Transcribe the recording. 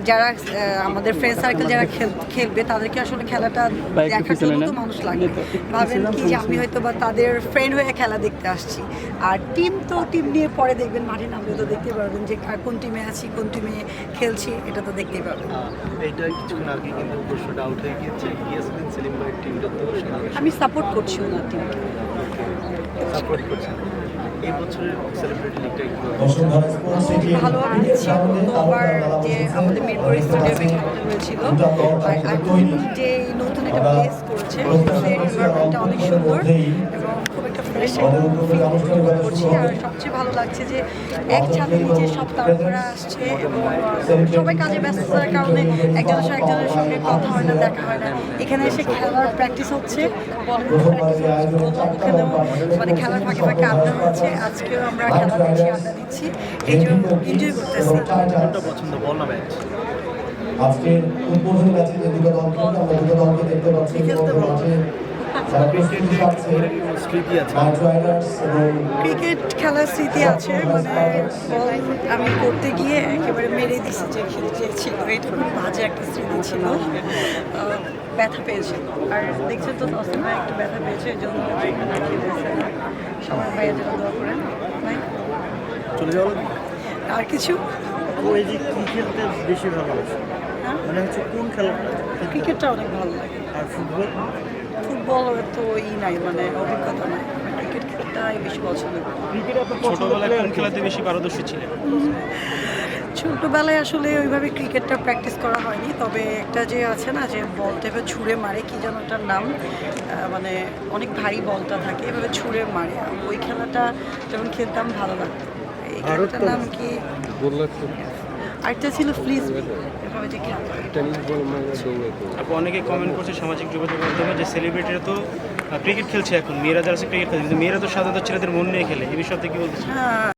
যারা আমাদের friend circle যারা খেলবে তাদেরকে আসলে খেলাটা দেখার জন্য তো মানুষ লাগবে। ভাবেন কি যে আমি হয়তো বা তাদের ফ্রেন্ড হয়ে খেলা দেখতে আসছি, আর টিম নিয়ে পরে দেখবেন মাঠে নামলে তো দেখতে পারবেন যে কোন টিমে আছি, কোন টিমে খেলছি, এটা তো দেখতেই পারবেন। এটা কিছুক্ষণ আগে কিন্তু প্রশ্নটা আউট হয়ে গিয়েছে, ইয়াসমিন সেলিম ভাইয়ের টিমটা তো আমি সাপোর্ট করছি ওনার টিমকে। সাপোর্ট করছেন। এই বছরের সেলিব্রিটি লিগটা ভালোভাবে দেখছি। গতবার যে আমাদের মিরপুর স্টেডিয়ামে খেলাটা হয়েছিল, আর এখন যে নতুন একটা প্লেস করেছে সেই এনভায়রনমেন্টটা অনেক সুন্দর এবং খুব একটা ফ্রেশ করছি। আর সবচেয়ে ভালো লাগছে যে এক ছাদের নিচে সব তারকারা আসছে এবং সবাই কাজে ব্যস্ততার কারণে একজনের সঙ্গে কথা হয় না, দেখা হয় না। এখানে এসে খেলার প্র্যাকটিস হচ্ছে, বলের প্র্যাকটিস হচ্ছে, ওখানেও মানে খেলার ফাঁকে ফাঁকে আড্ডা হচ্ছে। আজকেও আমরা খেলা দিচ্ছি, আড্ডা দিচ্ছি, এই জন্য এনজয় করতেছি। কোনটা পছন্দ, বল না ম্যাচ? আজকের উদ্বোধনী ম্যাচে যে দুটো দল খেলবে, আমরা দুটো দলকে দেখতে পাচ্ছি মাঠে যারা প্রস্তুতি নিচ্ছে। স্মৃতি আছে নাইট রাইডার্স এবং ক্রিকেট খেলার স্মৃতি আছে, মানে বল আমি করতে গিয়ে একেবারে মেরে দিছি যে ছিল, এটা খুব বাজে একটা স্মৃতি ছিল। ব্যথা পেয়েছে, আর দেখছে তো তসলিম ভাই একটু ব্যথা পেয়েছে, এই জন্য সবাই ভাইয়ের জন্য দোয়া করেন ভাই। চলে যাওয়া আর কিছু এই যে কি খেলতে বেশি ভালোবাসে, হ্যাঁ, মানে হচ্ছে কোন খেলাটা? ক্রিকেটটা অনেক ভালো লাগে। আর ফুটবল? ফুটবল তো নাই, মানে অভিজ্ঞতা নাই, ক্রিকেট খেলাটাই বেশি পছন্দ করি। ছোটবেলায় কোন খেলাতে বেশি পারদর্শী ছিলেন? ছোটবেলায় আসলে ওইভাবে ক্রিকেটটা প্র্যাকটিস করা হয়নি, তবে একটা যে আছে না যে বলটা এভাবে ছুঁড়ে মারে, কি যেন ওটার নাম, মানে অনেক ভারী বলটা থাকে, এভাবে ছুঁড়ে মারে, ওই খেলাটা যখন খেলতাম ভালো লাগতো। এই খেলাটার নাম কি? আরেকটা ছিল ফ্লিজবি, এভাবে যে খেলা। আপু অনেকে কমেন্ট করছে সামাজিক যোগাযোগ মাধ্যমে যে সেলিব্রিটিরা তো ক্রিকেট খেলছে, এখন মেয়েরা যারা ক্রিকেট খেলছে, কিন্তু মেয়েরা তো সাধারণত ছেলেদের মন নিয়ে খেলে, এই বিষয়তে কি বলতে চান? হ্যাঁ,